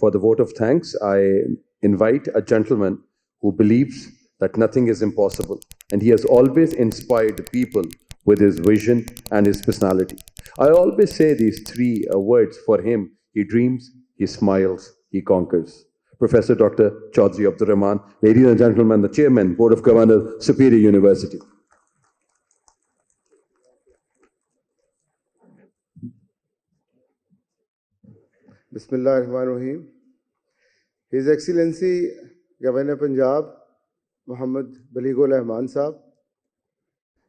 For the vote of thanks, I invite a gentleman who believes that nothing is impossible, and he has always inspired people with his vision and his personality. I always say these three words for him: he dreams, he smiles, he conquers. Professor Dr. Chaudhry Abdur Rahman, ladies and gentlemen, the Chairman, Board of Governors, Superior University. Bismillah ar-Rahman ar-Rahim. His Excellency Governor Punjab Mohammad Baleghul Rahman Sahab,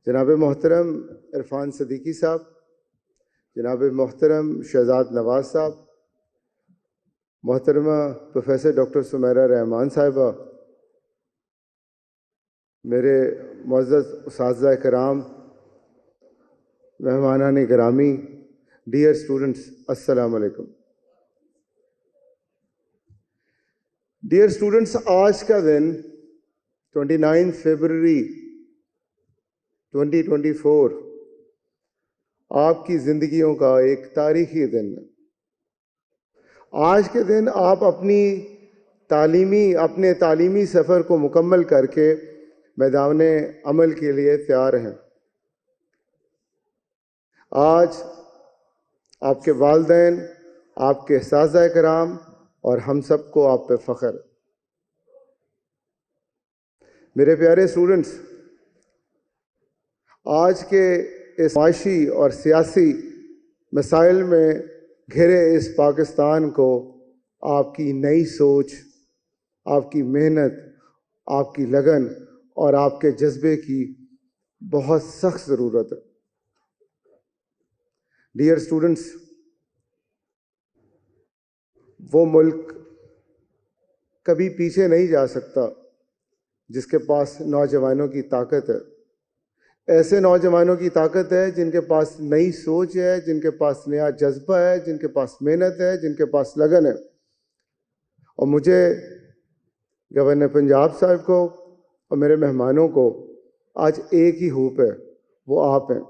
Janab Muhtaram Irfan Siddiqui Sahab, Janab Muhtaram Shehzad Nawaz Sahab, Muhtarama Professor Dr. Sumaira Rahman Sahiba, میرے معزز اساتذہ کرام، مہمانان گرامی، dear students, السلام علیکم. Dear students, آج کا دن 29 فروری 2024 آپ کی زندگیوں کا ایک تاریخی دن ہے. آج کے دن آپ اپنے تعلیمی سفر کو مکمل کر کے میدان عمل کے لیے تیار ہیں. آج آپ کے والدین، آپ کے اساتذہ کرام اور ہم سب کو آپ پہ فخر. میرے پیارے اسٹوڈنٹس، آج کے اس معاشی اور سیاسی مسائل میں گھرے اس پاکستان کو آپ کی نئی سوچ، آپ کی محنت، آپ کی لگن اور آپ کے جذبے کی بہت سخت ضرورت ہے. ڈیئر اسٹوڈنٹس، وہ ملک کبھی پیچھے نہیں جا سکتا جس کے پاس نوجوانوں کی طاقت ہے. ایسے نوجوانوں کی طاقت ہے جن کے پاس نئی سوچ ہے، جن کے پاس نیا جذبہ ہے، جن کے پاس محنت ہے، جن کے پاس لگن ہے. اور مجھے گورنر پنجاب صاحب کو اور میرے مہمانوں کو آج ایک ہی ہوپ ہے، وہ آپ ہیں.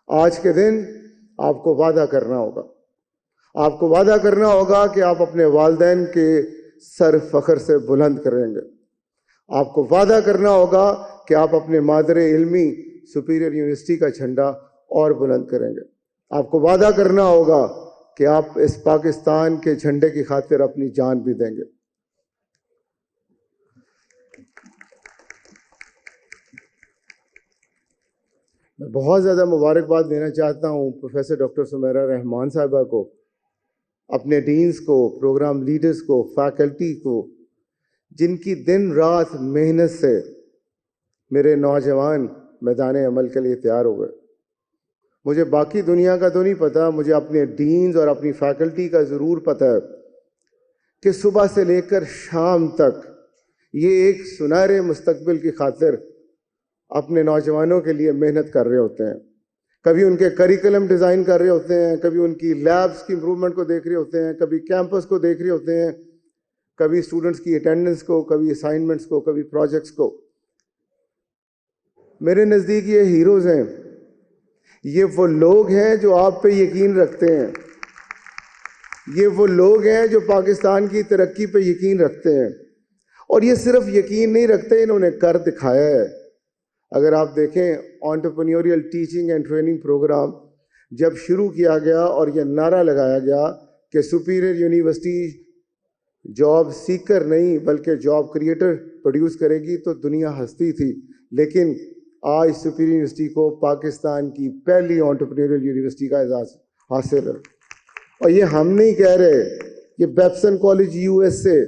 آج کے دن آپ کو وعدہ کرنا ہوگا، آپ کو وعدہ کرنا ہوگا کہ آپ اپنے والدین کے سر فخر سے بلند کریں گے. آپ کو وعدہ کرنا ہوگا کہ آپ اپنے مادر علمی سپیریئر یونیورسٹی کا جھنڈا اور بلند کریں گے. آپ کو وعدہ کرنا ہوگا کہ آپ اس پاکستان کے جھنڈے کی خاطر اپنی جان بھی دیں گے. میں بہت زیادہ مبارکباد دینا چاہتا ہوں پروفیسر ڈاکٹر سمیرہ رحمان صاحبہ کو، اپنے ڈینز کو، پروگرام لیڈرز کو، فیکلٹی کو، جن کی دن رات محنت سے میرے نوجوان میدان عمل کے لیے تیار ہو گئے. مجھے باقی دنیا کا تو نہیں پتہ، مجھے اپنے ڈینز اور اپنی فیکلٹی کا ضرور پتہ ہے کہ صبح سے لے کر شام تک یہ ایک سنہرے مستقبل کی خاطر اپنے نوجوانوں کے لیے محنت کر رہے ہوتے ہیں. کبھی ان کے کریکلم ڈیزائن کر رہے ہوتے ہیں، کبھی ان کی لیبس کی امپرومنٹ کو دیکھ رہے ہوتے ہیں، کبھی کیمپس کو دیکھ رہے ہوتے ہیں، کبھی اسٹوڈنٹس کی اٹینڈنس کو، کبھی اسائنمنٹس کو، کبھی پروجیکٹس کو. میرے نزدیک یہ ہیروز ہیں، یہ وہ لوگ ہیں جو آپ پہ یقین رکھتے ہیں، یہ وہ لوگ ہیں جو پاکستان کی ترقی پہ یقین رکھتے ہیں. اور یہ صرف یقین نہیں رکھتے، انہوں نے کر دکھایا ہے. اگر آپ دیکھیں انٹرپرینیوریل ٹیچنگ اینڈ ٹریننگ پروگرام جب شروع کیا گیا اور یہ نعرہ لگایا گیا کہ سپیریئر یونیورسٹی جاب سیکر نہیں بلکہ جاب کریٹر پروڈیوس کرے گی، تو دنیا ہنستی تھی. لیکن آج سپیریئر یونیورسٹی کو پاکستان کی پہلی انٹرپرینیوریل یونیورسٹی کا اعزاز حاصل ہے. اور یہ ہم نہیں کہہ رہے، یہ بیپسن کالج یو ایس سے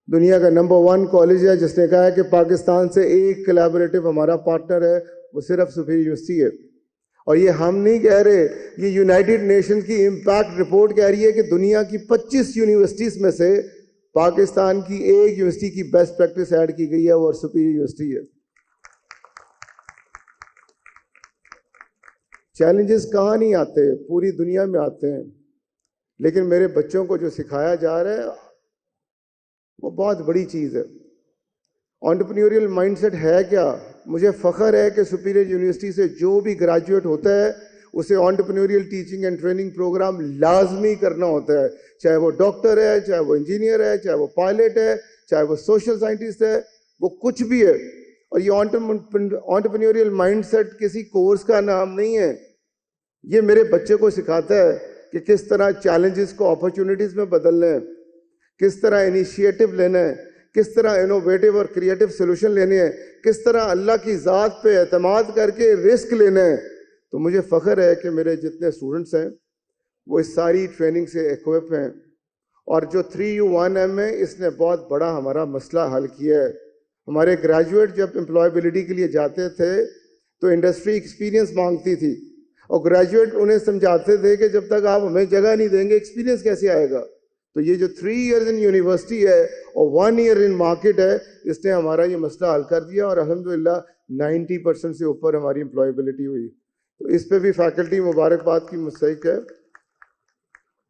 دنیا کا نمبر 1 کالج ہے جس نے کہا ہے کہ پاکستان سے ایک کولیبریٹو ہمارا پارٹنر ہے، وہ صرف سپیریئر یونیورسٹی ہے. اور یہ ہم نہیں کہہ رہے، یہ یونائٹڈ نیشن کی امپیکٹ رپورٹ کہہ رہی ہے کہ دنیا کی 25 یونیورسٹیز میں سے پاکستان کی ایک یونیورسٹی کی بیسٹ پریکٹس ایڈ کی گئی ہے، وہ سپیریئر یونیورسٹی ہے. چیلنجز کہاں نہیں آتے، پوری دنیا میں آتے ہیں. لیکن میرے بچوں کو جو سکھایا جا رہا ہے وہ بہت بڑی چیز ہے. انٹرپرینیوریل مائنڈ سیٹ ہے کیا؟ مجھے فخر ہے کہ سپیریئر یونیورسٹی سے جو بھی گریجویٹ ہوتا ہے اسے انٹرپرینیوریل ٹیچنگ اینڈ ٹریننگ پروگرام لازمی کرنا ہوتا ہے, چاہے وہ ڈاکٹر ہے, چاہے وہ انجینئر ہے, چاہے وہ پائلٹ ہے, چاہے وہ سوشل سائنٹسٹ ہے, وہ کچھ بھی ہے. اور یہ انٹرپرینیوریل مائنڈ سیٹ کسی کورس کا نام نہیں ہے, یہ میرے بچے کو سکھاتا ہے کہ کس طرح چیلنجز کو اپرچونیٹیز میں بدلنا ہے, کس طرح انیشیٹو لینا ہے, کس طرح انوویٹو اور کریٹو سولوشن لینے ہیں, کس طرح اللہ کی ذات پہ اعتماد کر کے رسک لینا ہے. تو مجھے فخر ہے کہ میرے جتنے اسٹوڈنٹس ہیں وہ اس ساری ٹریننگ سے ایکوپ ہیں, اور جو 3U1M ہے اس نے بہت بڑا ہمارا مسئلہ حل کیا ہے. ہمارے گریجویٹ جب امپلائبلٹی کے لیے جاتے تھے تو انڈسٹری ایکسپیرینس مانگتی تھی, اور گریجویٹ انہیں سمجھاتے تھے کہ جب تک آپ ہمیں جگہ نہیں دیں گے ایکسپیرینس کیسے آئے گا. تو یہ جو 3 years ان یونیورسٹی ہے اور 1 year ان مارکیٹ ہے, اس نے ہمارا یہ مسئلہ حل کر دیا, اور الحمدللہ 90% سے اوپر ہماری امپلائبلٹی ہوئی. تو اس پہ بھی فیکلٹی مبارکباد کی مستحق ہے.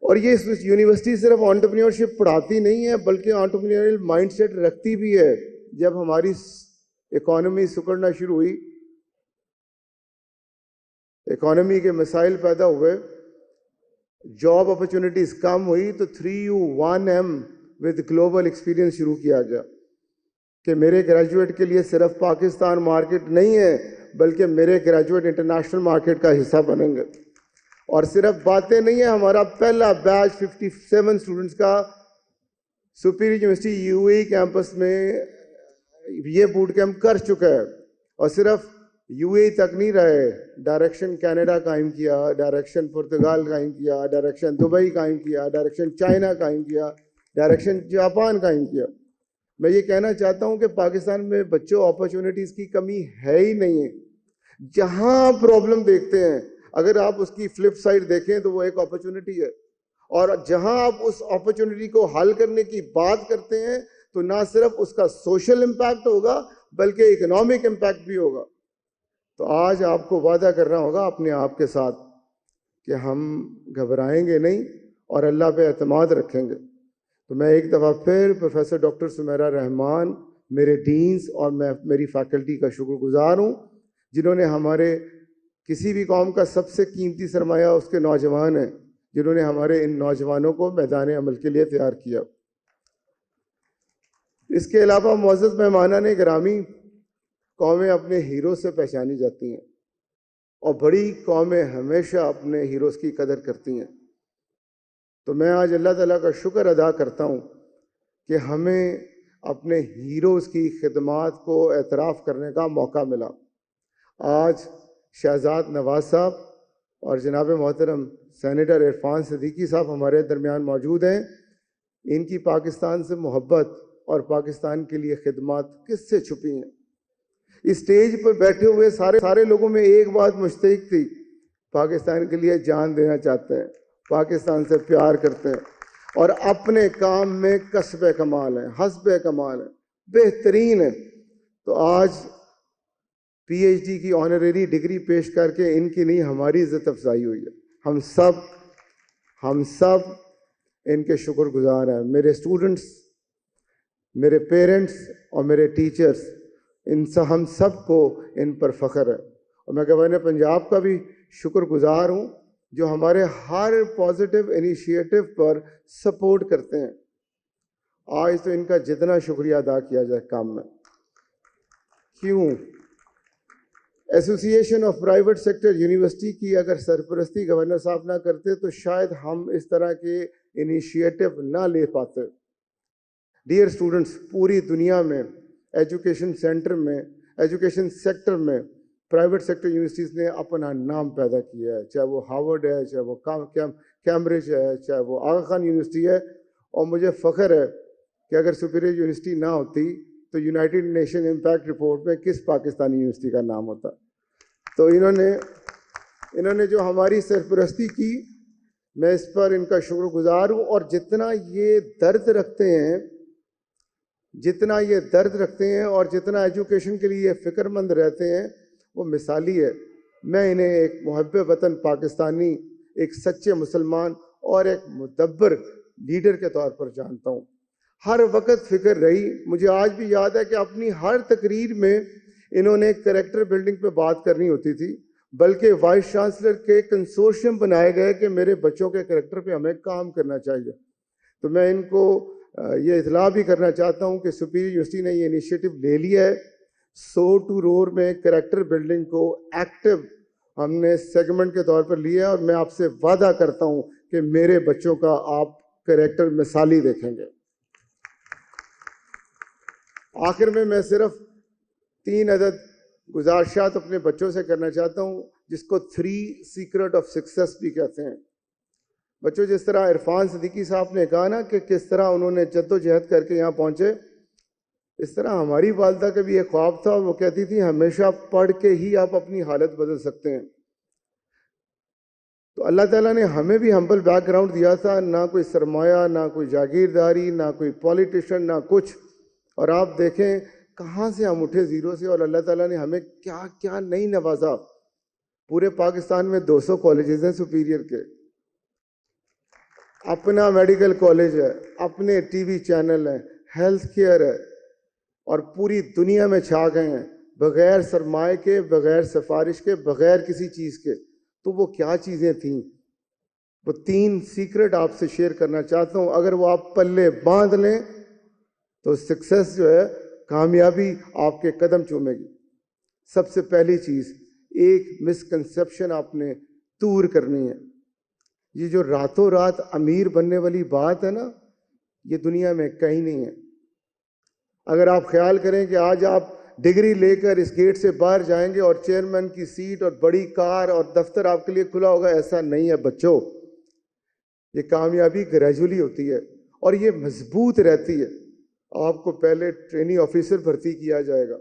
اور یہ اس یونیورسٹی صرف انٹرپرینیورشپ پڑھاتی نہیں ہے بلکہ انٹرپرینیوریل مائنڈ سیٹ رکھتی بھی ہے. جب ہماری اکانومی سکڑنا شروع ہوئی, اکانومی کے مسائل پیدا ہوئے, جاب اپرچونیٹیز کم ہوئی, تو 3U1M ود گلوبل ایکسپیرینس شروع کیا گیا کہ میرے گریجویٹ کے لیے صرف پاکستان مارکیٹ نہیں ہے بلکہ میرے گریجویٹ انٹرنیشنل مارکیٹ کا حصہ بنیں گے. اور صرف باتیں نہیں ہیں, ہمارا پہلا بیچ 57 اسٹوڈنٹس کا سپیریئر یونیورسٹی UAE کیمپس میں یہ بوٹ کیمپ کر چکا ہے. اور صرف UAE تک نہیں رہے, ڈائریکشن کینیڈا قائم کیا, ڈائریکشن پرتگال قائم کیا, ڈائریکشن دبئی قائم کیا, ڈائریکشن چائنا قائم کیا, ڈائریکشن جاپان قائم کیا. میں یہ کہنا چاہتا ہوں کہ پاکستان میں بچوں اپرچونیٹیز کی کمی ہے ہی نہیں ہے. جہاں آپ پرابلم دیکھتے ہیں اگر آپ اس کی فلپ سائڈ دیکھیں تو وہ ایک اپرچونیٹی ہے, اور جہاں آپ اس اپرچونیٹی کو حل کرنے کی بات کرتے ہیں تو نہ صرف اس کا سوشل امپیکٹ ہوگا بلکہ اکنامک امپیکٹ بھی ہوگا. تو آج آپ کو وعدہ کرنا ہوگا اپنے آپ کے ساتھ کہ ہم گھبرائیں گے نہیں اور اللہ پہ اعتماد رکھیں گے. تو میں ایک دفعہ پھر پروفیسر ڈاکٹر سمیرہ رحمان, میرے ڈینز اور میں میری فیکلٹی کا شکر گزار ہوں جنہوں نے ہمارے کسی بھی قوم کا سب سے قیمتی سرمایہ اس کے نوجوان ہیں, جنہوں نے ہمارے ان نوجوانوں کو میدان عمل کے لیے تیار کیا. اس کے علاوہ معزز مہمانان گرامی, قومیں اپنے ہیرو سے پہچانی جاتی ہیں اور بڑی قومیں ہمیشہ اپنے ہیروز کی قدر کرتی ہیں. تو میں آج اللہ تعالیٰ کا شکر ادا کرتا ہوں کہ ہمیں اپنے ہیروز کی خدمات کو اعتراف کرنے کا موقع ملا. آج شہزاد نواز صاحب اور جناب محترم سینیٹر عرفان صدیقی صاحب ہمارے درمیان موجود ہیں. ان کی پاکستان سے محبت اور پاکستان کے لیے خدمات کس سے چھپی ہیں؟ اسٹیج پر بیٹھے ہوئے سارے لوگوں میں ایک بات مشترک تھی, پاکستان کے لیے جان دینا چاہتے ہیں, پاکستان سے پیار کرتے ہیں, اور اپنے کام میں کسب کمال ہیں, حسب کمال ہیں, بہترین ہیں. تو آج PhD کی آنریری ڈگری پیش کر کے ان کی نہیں ہماری عزت افزائی ہوئی ہے. ہم سب ان کے شکر گزار ہیں. میرے اسٹوڈنٹس, میرے پیرنٹس اور میرے ٹیچرس, ہم سب کو ان پر فخر ہے. اور میں گورنر پنجاب کا بھی شکر گزار ہوں جو ہمارے ہر پازیٹیو انیشیٹو پر سپورٹ کرتے ہیں. آج تو ان کا جتنا شکریہ ادا کیا جائے کام میں. کیوں؟ ایسوسی ایشن آف پرائیویٹ سیکٹر یونیورسٹی کی اگر سرپرستی گورنر صاحب نہ کرتے تو شاید ہم اس طرح کے انیشیٹو نہ لے پاتے. ڈیئر اسٹوڈنٹس, پوری دنیا میں ایجوکیشن سیکٹر میں پرائیویٹ سیکٹر یونیورسٹیز نے اپنا نام پیدا کیا ہے, چاہے وہ ہارورڈ ہے, چاہے وہ کیمبرج ہے, چاہے وہ آغا خان یونیورسٹی ہے. اور مجھے فخر ہے کہ اگر سپیریئر یونیورسٹی نہ ہوتی تو یونائٹڈ نیشن امپیکٹ رپورٹ میں کس پاکستانی یونیورسٹی کا نام ہوتا. تو انہوں نے جو ہماری سرپرستی کی, میں اس پر ان کا شکر گزار ہوں. اور جتنا یہ درد رکھتے ہیں اور جتنا ایجوکیشن کے لیے فکر مند رہتے ہیں وہ مثالی ہے. میں انہیں ایک محب وطن پاکستانی, ایک سچے مسلمان اور ایک مدبر لیڈر کے طور پر جانتا ہوں. ہر وقت فکر رہی, مجھے آج بھی یاد ہے کہ اپنی ہر تقریر میں انہوں نے کریکٹر بلڈنگ پہ بات کرنی ہوتی تھی. بلکہ وائس چانسلر کے کنسورشیم بنائے گئے کہ میرے بچوں کے کریکٹر پہ ہمیں کام کرنا چاہیے. تو میں ان کو یہ اطلاع بھی کرنا چاہتا ہوں کہ سپیریئر یونیورسٹی نے یہ انیشیٹو لے لیا ہے. سو ٹو رور میں کریکٹر بلڈنگ کو ایکٹیو ہم نے سیگمنٹ کے طور پر لیا ہے، اور میں آپ سے وعدہ کرتا ہوں کہ میرے بچوں کا آپ کریکٹر مثالی دیکھیں گے. آخر میں صرف 3 عدد گزارشات اپنے بچوں سے کرنا چاہتا ہوں، جس کو 3 سیکرٹ آف سکسیس بھی کہتے ہیں. بچوں، جس طرح عرفان صدیقی صاحب نے کہا نا کہ کس طرح انہوں نے جد و جہد کر کے یہاں پہنچے، اس طرح ہماری والدہ کا بھی ایک خواب تھا. وہ کہتی تھی ہمیشہ پڑھ کے ہی آپ اپنی حالت بدل سکتے ہیں. تو اللہ تعالیٰ نے ہمیں بھی ہمبل بیک گراؤنڈ دیا تھا، نہ کوئی سرمایہ، نہ کوئی جاگیرداری، نہ کوئی پولیٹیشن، نہ کچھ. اور آپ دیکھیں کہاں سے ہم اٹھے زیرو سے، اور اللہ تعالیٰ نے ہمیں کیا کیا نہیں نوازا. پورے پاکستان میں 200 کالجز ہیں سپیریئر کے، اپنا میڈیکل کالج ہے، اپنے ٹی وی چینل ہیں، ہیلتھ کیئر ہے، اور پوری دنیا میں چھا گئے ہیں بغیر سرمائے کے، بغیر سفارش کے، بغیر کسی چیز کے. تو وہ کیا چیزیں تھیں؟ وہ 3 سیکرٹ آپ سے شیئر کرنا چاہتا ہوں. اگر وہ آپ پلے باندھ لیں تو سکسیس جو ہے، کامیابی آپ کے قدم چومے گی. سب سے پہلی چیز، ایک مسکنسیپشن آپ نے دور کرنی ہے. یہ جو راتوں رات امیر بننے والی بات ہے نا، یہ دنیا میں کہیں نہیں ہے. اگر آپ خیال کریں کہ آج آپ ڈگری لے کر اس گیٹ سے باہر جائیں گے اور چیئرمین کی سیٹ اور بڑی کار اور دفتر آپ کے لیے کھلا ہوگا، ایسا نہیں ہے بچوں. یہ کامیابی گریجولی ہوتی ہے اور یہ مضبوط رہتی ہے. آپ کو پہلے ٹریننگ آفیسر بھرتی کیا جائے گا،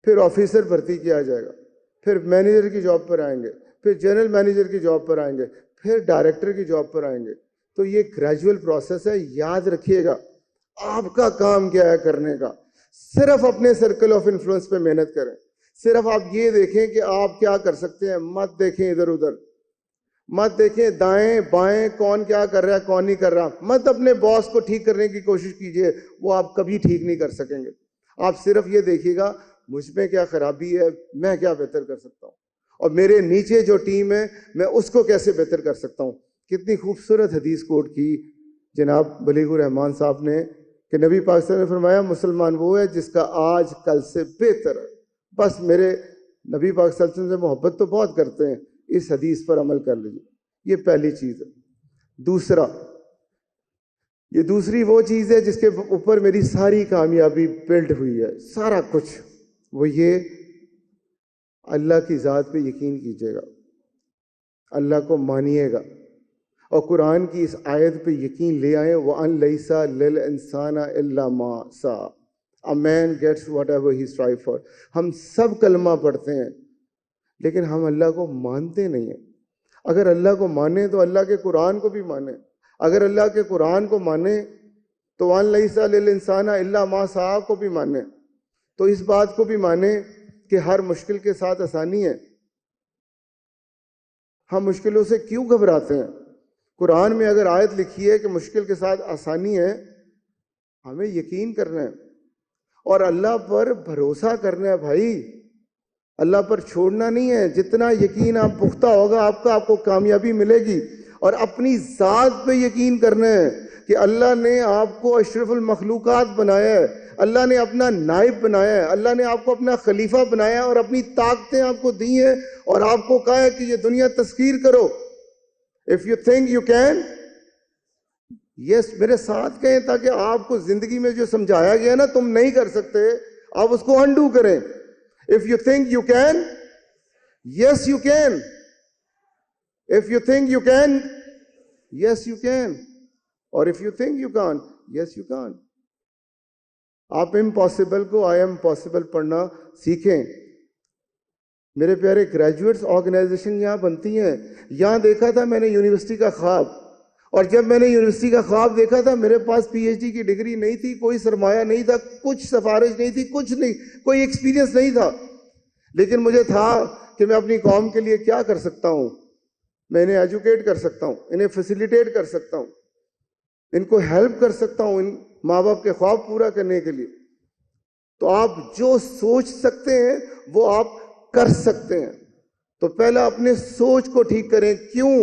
پھر آفیسر بھرتی کیا جائے گا، پھر مینیجر کی جاب پر آئیں گے، پھر جنرل مینیجر کی جاب پر آئیں گے، پھر ڈائریکٹر کی جاب پر آئیں گے. تو یہ گریجول پروسیس ہے. یاد رکھیے گا آپ کا کام کیا ہے کرنے کا. صرف اپنے سرکل آف انفلوئنس پہ محنت کریں. صرف آپ یہ دیکھیں کہ آپ کیا کر سکتے ہیں، مت دیکھیں ادھر ادھر، مت دیکھیں دائیں بائیں کون کیا کر رہا ہے کون نہیں کر رہا. مت اپنے باس کو ٹھیک کرنے کی کوشش کیجئے، وہ آپ کبھی ٹھیک نہیں کر سکیں گے. آپ صرف یہ دیکھیے گا مجھ میں کیا خرابی ہے، میں کیا بہتر کر سکتا ہوں، اور میرے نیچے جو ٹیم ہے میں اس کو کیسے بہتر کر سکتا ہوں. کتنی خوبصورت حدیث کوٹ کی جناب بلیغ الرحمان صاحب نے کہ نبی پاک صلی اللہ علیہ وسلم نے فرمایا مسلمان وہ ہے جس کا آج کل سے بہتر ہے. بس میرے نبی پاک صلی اللہ علیہ وسلم سے محبت تو بہت کرتے ہیں، اس حدیث پر عمل کر لیجیے. یہ پہلی چیز ہے. یہ دوسری وہ چیز ہے جس کے اوپر میری ساری کامیابی بلڈ ہوئی ہے، سارا کچھ. وہ یہ اللہ کی ذات پہ یقین کیجیے گا، اللہ کو مانیے گا، اور قرآن کی اس آیت پہ یقین لے آئیں وَأَن لَيْسَ لِلْإِنسَانَ إِلَّا مَا سَعَى. A man gets whatever he strives for. ہم سب کلمہ پڑھتے ہیں لیکن ہم اللہ کو مانتے نہیں ہیں. اگر اللہ کو مانیں تو اللہ کے قرآن کو بھی مانیں. اگر اللہ کے قرآن کو مانیں تو وَأَن لَيْسَ لِلْإِنسَانَ إِلَّا مَا سَعَى کو بھی مانیں. تو اس بات کو بھی مانیں کہ ہر مشکل کے ساتھ آسانی ہے. ہم مشکلوں سے کیوں گھبراتے ہیں؟ قرآن میں اگر آیت لکھی ہے کہ مشکل کے ساتھ آسانی ہے، ہمیں یقین کرنا ہے اور اللہ پر بھروسہ کرنا ہے. بھائی اللہ پر چھوڑنا نہیں ہے. جتنا یقین آپ پختہ ہوگا آپ کو کامیابی ملے گی. اور اپنی ذات پہ یقین کرنا ہے کہ اللہ نے آپ کو اشرف المخلوقات بنایا ہے، اللہ نے اپنا نائب بنایا ہے، اللہ نے آپ کو اپنا خلیفہ بنایا ہے اور اپنی طاقتیں آپ کو دی ہیں اور آپ کو کہا ہے کہ یہ دنیا تسخیر کرو. If you think you can, yes, میرے ساتھ کہیں تاکہ آپ کو زندگی میں جو سمجھایا گیا نا تم نہیں کر سکتے، آپ اس کو انڈو کریں. If you think you can, yes you can. If you think you can, yes you can. Or if you think you can't, yes you can't. آپ امپاسبل کو آئی ایم پاسبل پڑھنا سیکھیں. میرے پیارے گریجویٹس، آرگنائزیشن یہاں بنتی ہیں. یہاں دیکھا تھا میں نے یونیورسٹی کا خواب، اور جب میں نے یونیورسٹی کا خواب دیکھا تھا میرے پاس پی ایچ ڈی کی ڈگری نہیں تھی، کوئی سرمایہ نہیں تھا، کچھ سفارش نہیں تھی، کچھ نہیں، کوئی ایکسپیرینس نہیں تھا. لیکن مجھے تھا کہ میں اپنی قوم کے لیے کیا کر سکتا ہوں. میں انہیں ایجوکیٹ کر سکتا ہوں، انہیں فیسیلیٹیٹ کر سکتا ہوں، ان کو ہیلپ کر سکتا ہوں ان ماں باپ کے خواب پورا کرنے کے لیے. تو آپ جو سوچ سکتے ہیں وہ آپ کر سکتے ہیں. تو پہلا اپنے سوچ کو ٹھیک کریں. کیوں؟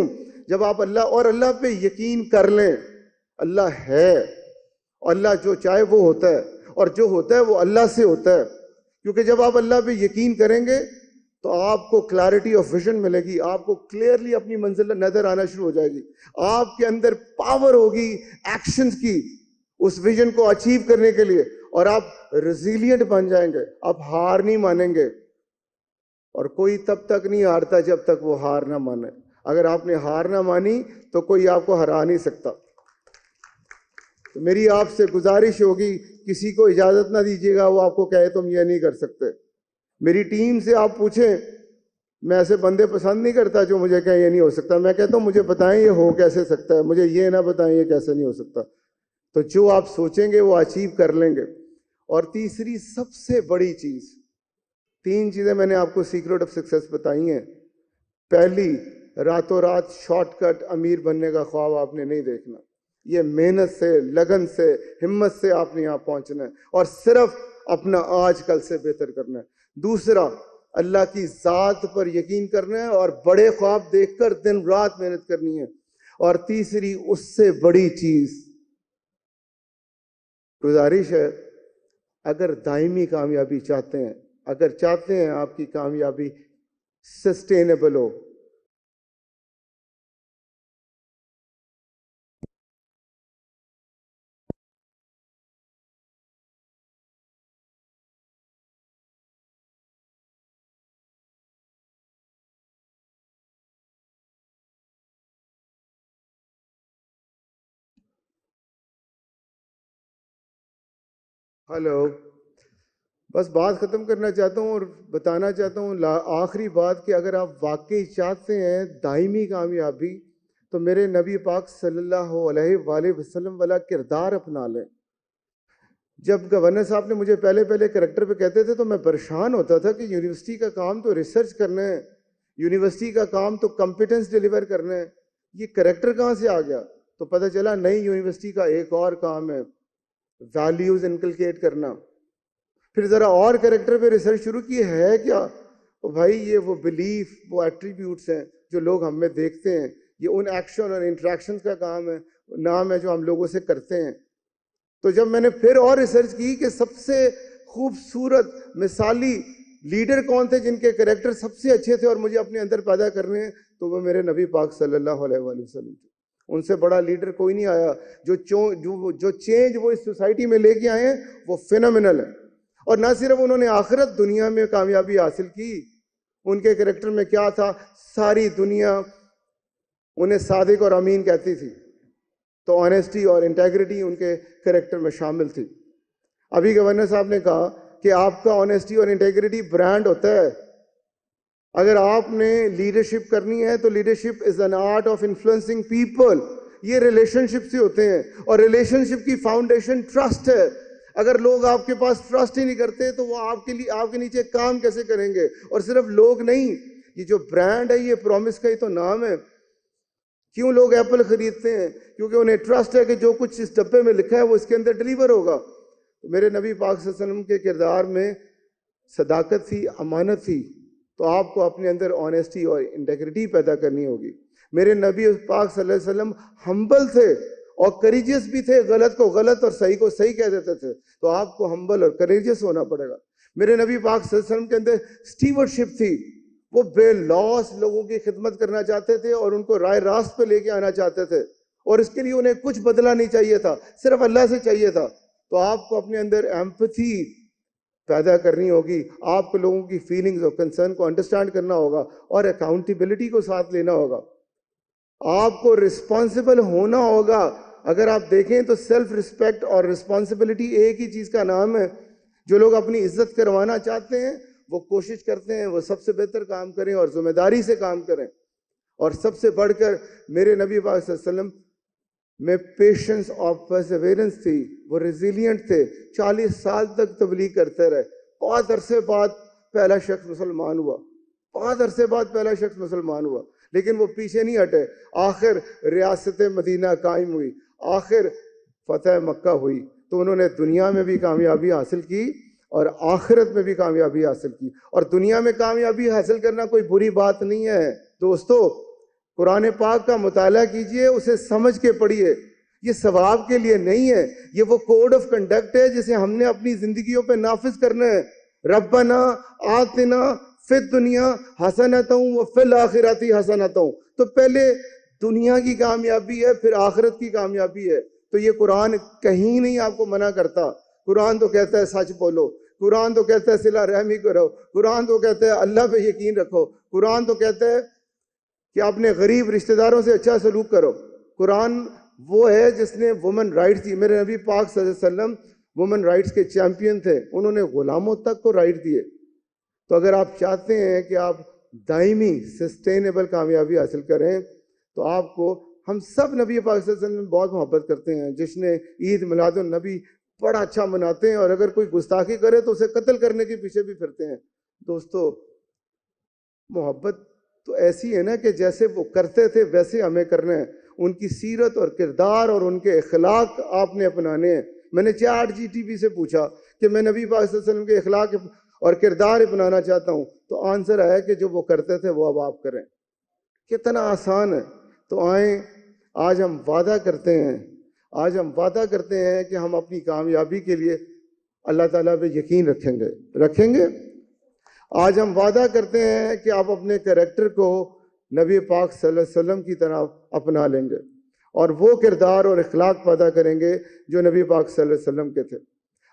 جب آپ اللہ پہ یقین کر لیں, اللہ ہے, اور اللہ جو چاہے وہ ہوتا ہے, اور جو ہوتا ہے وہ اللہ سے ہوتا ہے. کیونکہ جب آپ اللہ پہ یقین کریں گے تو آپ کو کلیئرٹی آف ویژن ملے گی, آپ کو کلیئرلی اپنی منزل نظر آنا شروع ہو جائے گی, آپ کے اندر پاور ہوگی ایکشنز کی اس ویژن کو اچیو کرنے کے لیے, اور آپ ریزیلینٹ بن جائیں گے, آپ ہار نہیں مانیں گے. اور کوئی تب تک نہیں ہارتا جب تک وہ ہار نہ مانے. اگر آپ نے ہار نہ مانی تو کوئی آپ کو ہرا نہیں سکتا. تو میری آپ سے گزارش ہوگی, کسی کو اجازت نہ دیجیے گا وہ آپ کو کہے تم یہ نہیں کر سکتے. میری ٹیم سے آپ پوچھیں, میں ایسے بندے پسند نہیں کرتا جو مجھے کہیں یہ نہیں ہو سکتا. میں کہتا ہوں مجھے بتائیں یہ ہو کیسے سکتا ہے, مجھے یہ نہ بتائیں یہ کیسے نہیں ہو سکتا. تو جو آپ سوچیں گے وہ اچیو کر لیں گے. اور تیسری سب سے بڑی چیز, 3 چیزیں میں نے آپ کو سیکرٹ آف سکسیس بتائی ہیں. پہلی, راتوں رات شارٹ کٹ امیر بننے کا خواب آپ نے نہیں دیکھنا. یہ محنت سے, لگن سے, ہمت سے آپ نے یہاں پہنچنا ہے, اور صرف اپنا آج کل سے بہتر کرنا ہے. دوسرا, اللہ کی ذات پر یقین کرنا ہے اور بڑے خواب دیکھ کر دن رات محنت کرنی ہے. اور تیسری اس سے بڑی چیز, گزارش ہے, اگر دائمی کامیابی چاہتے ہیں, اگر چاہتے ہیں آپ کی کامیابی سسٹینیبل ہو, ہلو, بس بات ختم کرنا چاہتا ہوں اور بتانا چاہتا ہوں آخری بات, کہ اگر آپ واقعی چاہتے ہیں دائمی کامیابی تو میرے نبی پاک صلی اللہ علیہ وآلہ وسلم والا کردار اپنا لیں. جب گورنر صاحب نے مجھے پہلے کریکٹر پہ کہتے تھے تو میں پریشان ہوتا تھا کہ یونیورسٹی کا کام تو ریسرچ کرنا ہے, یونیورسٹی کا کام تو کمپیٹنس ڈیلیور کرنا ہے, یہ کریکٹر کہاں سے آ گیا؟ تو پتہ چلا نئی یونیورسٹی کا ایک اور کام ہے ویلیوز انکلکیٹ کرنا. پھر ذرا اور کریکٹر پہ ریسرچ شروع کی, ہے کیا؟ بھائی یہ وہ بلیف, وہ ایٹریبیوٹس ہیں جو لوگ ہم میں دیکھتے ہیں, یہ ان ایکشن اور انٹریکشنز کا نام ہے جو ہم لوگوں سے کرتے ہیں. تو جب میں نے پھر اور ریسرچ کی کہ سب سے خوبصورت مثالی لیڈر کون تھے جن کے کریکٹر سب سے اچھے تھے اور مجھے اپنے اندر پیدا کرنے ہیں, تو وہ میرے نبی پاک صلی اللہ علیہ وآلہ وسلم تھے. ان سے بڑا لیڈر کوئی نہیں آیا. جو چینج وہ اس سوسائٹی میں لے کے آئے ہیں وہ فینومینل ہے. اور نہ صرف انہوں نے آخرت دنیا میں کامیابی حاصل کی, ان کے کریکٹر میں کیا تھا, ساری دنیا انہیں صادق اور امین کہتی تھی, تو آنیسٹی اور انٹیگریٹی ان کے کریکٹر میں شامل تھی. ابھی گورنر صاحب نے کہا کہ آپ کا آنیسٹی اور انٹیگریٹی برانڈ ہوتا ہے. اگر آپ نے لیڈرشپ کرنی ہے تو leadership is an art of influencing people. یہ ریلیشن شپ سے ہوتے ہیں, اور ریلیشن شپ کی فاؤنڈیشن ٹرسٹ ہے. اگر لوگ آپ کے پاس ٹرسٹ ہی نہیں کرتے تو وہ آپ کے نیچے کام کیسے کریں گے؟ اور صرف لوگ نہیں, یہ جو برانڈ ہے یہ پرومس کا ہی تو نام ہے. کیوں لوگ ایپل خریدتے ہیں؟ کیونکہ انہیں ٹرسٹ ہے کہ جو کچھ اس ڈبے میں لکھا ہے وہ اس کے اندر ڈلیور ہوگا. میرے نبی پاک صلی اللہ علیہ وسلم کے کردار میں صداقت تھی, امانت تھی. تو آپ کو اپنے اندر آنیسٹی اور انٹیگریٹی پیدا کرنی ہوگی. میرے نبی پاک صلی اللہ علیہ وسلم ہمبل تھے اور کریجیس بھی تھے, غلط کو غلط اور صحیح کو صحیح کہہ دیتے تھے. تو آپ کو ہمبل اور کریجیس ہونا پڑے گا. میرے نبی پاک صلی اللہ علیہ وسلم کے اندر اسٹیورڈشپ تھی. وہ بے لوس لوگوں کی خدمت کرنا چاہتے تھے اور ان کو رائے راست پہ لے کے آنا چاہتے تھے, اور اس کے لیے انہیں کچھ بدلہ نہیں چاہیے تھا, صرف اللہ سے چاہیے تھا. تو آپ کو اپنے اندر ایمپتھی پیدا کرنی ہوگی, آپ کو لوگوں کی فیلنگز اور کنسرن کو انڈرسٹینڈ کرنا ہوگا, اور اکاؤنٹیبلٹی کو ساتھ لینا ہوگا. آپ کو رسپانسبل ہونا ہوگا. اگر آپ دیکھیں تو سیلف رسپیکٹ اور رسپانسبلٹی ایک ہی چیز کا نام ہے. جو لوگ اپنی عزت کروانا چاہتے ہیں وہ کوشش کرتے ہیں وہ سب سے بہتر کام کریں اور ذمہ داری سے کام کریں. اور سب سے بڑھ کر میرے نبی پاک صلی اللہ علیہ وسلم میں پیشنس اور پرسیورنس تھی. وہ ریزیلینٹ تھے, 40 سال تک تبلیغ کرتے رہے. بہت عرصے بعد پہلا شخص مسلمان ہوا, لیکن وہ پیچھے نہیں ہٹے. آخر ریاست مدینہ قائم ہوئی, آخر فتح مکہ ہوئی, تو انہوں نے دنیا میں بھی کامیابی حاصل کی اور آخرت میں بھی کامیابی حاصل کی. اور دنیا میں کامیابی حاصل کرنا کوئی بری بات نہیں ہے دوستو. قرآن پاک کا مطالعہ کیجئے, اسے سمجھ کے پڑھیے. یہ ثواب کے لیے نہیں ہے, یہ وہ کوڈ آف کنڈکٹ ہے جسے ہم نے اپنی زندگیوں پہ نافذ کرنا ہے. ربنا آتنا فی الدنیا حسنۃ وفی الآخرۃ حسنۃ. تو پہلے دنیا کی کامیابی ہے, پھر آخرت کی کامیابی ہے. تو یہ قرآن کہیں نہیں آپ کو منع کرتا. قرآن تو کہتا ہے سچ بولو, قرآن تو کہتا ہے صلہ رحمی کرو, قرآن تو کہتا ہے اللہ پہ یقین رکھو, قرآن تو کہتا ہے کہ اپنے غریب رشتہ داروں سے اچھا سلوک کرو. قرآن وہ ہے جس نے وومن رائٹس دی. میرے نبی پاک صلی اللہ علیہ وسلم وومن رائٹس کے چیمپئن تھے, انہوں نے غلاموں تک کو رائٹ دیے. تو اگر آپ چاہتے ہیں کہ آپ دائمی سسٹینیبل کامیابی حاصل کریں تو آپ کو, ہم سب نبی پاک صلی اللہ علیہ وسلم بہت محبت کرتے ہیں, جشن عید میلاد النبی بڑا اچھا مناتے ہیں, اور اگر کوئی گستاخی کرے تو اسے قتل کرنے کے پیچھے بھی پھرتے ہیں. دوستو محبت تو ایسی ہے نا کہ جیسے وہ کرتے تھے ویسے ہمیں کرنا ہے. ان کی سیرت اور کردار اور ان کے اخلاق آپ نے اپنانے ہیں. میں نے چیٹ جی ٹی پی سے پوچھا کہ میں نبی پاک صلی اللہ علیہ وسلم کے اخلاق اور کردار اپنانا چاہتا ہوں, تو آنسر آیا کہ جو وہ کرتے تھے وہ اب آپ کریں. کتنا آسان ہے. تو آئیں, آج ہم وعدہ کرتے ہیں کہ ہم اپنی کامیابی کے لیے اللہ تعالیٰ پہ یقین رکھیں گے. آج ہم وعدہ کرتے ہیں کہ آپ اپنے کریکٹر کو نبی پاک صلی اللہ علیہ وسلم کی طرح اپنا لیں گے, اور وہ کردار اور اخلاق پیدا کریں گے جو نبی پاک صلی اللہ علیہ وسلم کے تھے.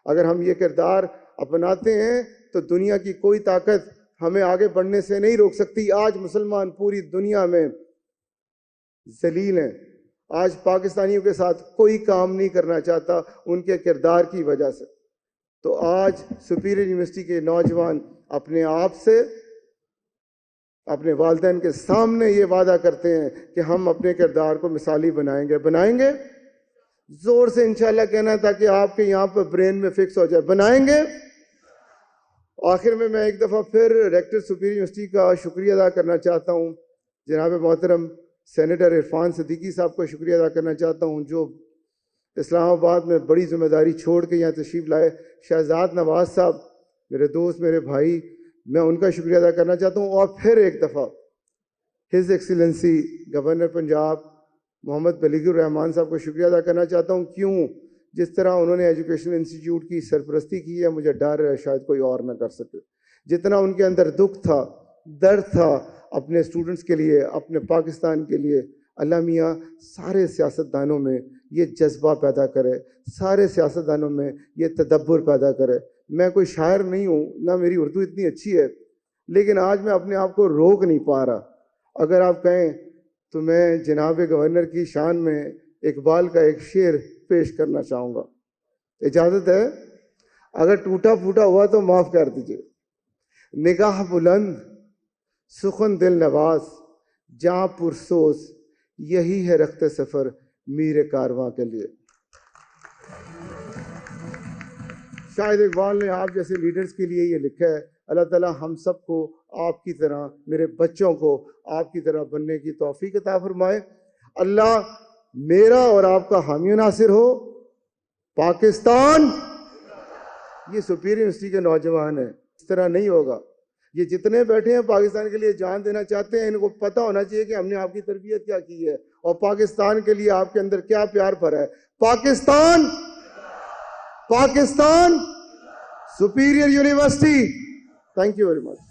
اگر ہم یہ کردار اپناتے ہیں تو دنیا کی کوئی طاقت ہمیں آگے بڑھنے سے نہیں روک سکتی. آج مسلمان پوری دنیا میں ذلیل ہیں. آج پاکستانیوں کے ساتھ کوئی کام نہیں کرنا چاہتا ان کے کردار کی وجہ سے. تو آج سپیریئر یونیورسٹی کے نوجوان اپنے آپ سے, اپنے والدین کے سامنے یہ وعدہ کرتے ہیں کہ ہم اپنے کردار کو مثالی بنائیں گے. زور سے انشاءاللہ کہنا تاکہ آپ کے یہاں پر برین میں فکس ہو جائے, بنائیں گے. آخر میں ایک دفعہ پھر ریکٹر سپیریئر یونیورسٹی کا شکریہ ادا کرنا چاہتا ہوں. جناب محترم سینیٹر عرفان صدیقی صاحب کا شکریہ ادا کرنا چاہتا ہوں, جو اسلام آباد میں بڑی ذمہ داری چھوڑ کے یہاں تشریف لائے. شہزاد نواز صاحب میرے دوست, میرے بھائی, میں ان کا شکریہ ادا کرنا چاہتا ہوں. اور پھر ایک دفعہ ہز ایکسیلنسی گورنر پنجاب محمد بلیغ الرحمان صاحب کو شکریہ ادا کرنا چاہتا ہوں. کیوں؟ جس طرح انہوں نے ایجوکیشن انسٹیٹیوٹ کی سرپرستی کی ہے, مجھے ڈر ہے شاید کوئی اور نہ کر سکے. جتنا ان کے اندر دکھ تھا, درد تھا اپنے اسٹوڈنٹس کے لیے, اپنے پاکستان کے لیے, اللہ میاں سارے سیاستدانوں میں یہ جذبہ پیدا کرے, سارے سیاستدانوں میں یہ تدبر پیدا کرے. میں کوئی شاعر نہیں ہوں, نہ میری اردو اتنی اچھی ہے, لیکن آج میں اپنے آپ کو روک نہیں پا رہا. اگر آپ کہیں تو میں جناب گورنر کی شان میں اقبال کا ایک شعر پیش کرنا چاہوں گا. اجازت ہے؟ اگر ٹوٹا پھوٹا ہوا تو معاف کر دیجیے. نگاہ بلند سخن دل نواز جہاں پرسوز, یہی ہے رخت سفر میر کارواں کے لیے. شاید اقبال نے آپ جیسے لیڈرز کے لیے یہ لکھا ہے. اللہ تعالیٰ ہم سب کو آپ کی طرح, میرے بچوں کو آپ کی طرح بننے کی توفیق عطا فرمائے. اللہ میرا اور آپ کا حامی و ناصر ہو. پاکستان, یہ سپیریئر یونیورسٹی کے نوجوان ہیں, اس طرح نہیں ہوگا. یہ جتنے بیٹھے ہیں پاکستان کے لیے جان دینا چاہتے ہیں, ان کو پتہ ہونا چاہیے کہ ہم نے آپ کی تربیت کیا کی ہے اور پاکستان کے لیے آپ کے اندر کیا پیار بھرا ہے. Pakistan, superior university. Thank you very much.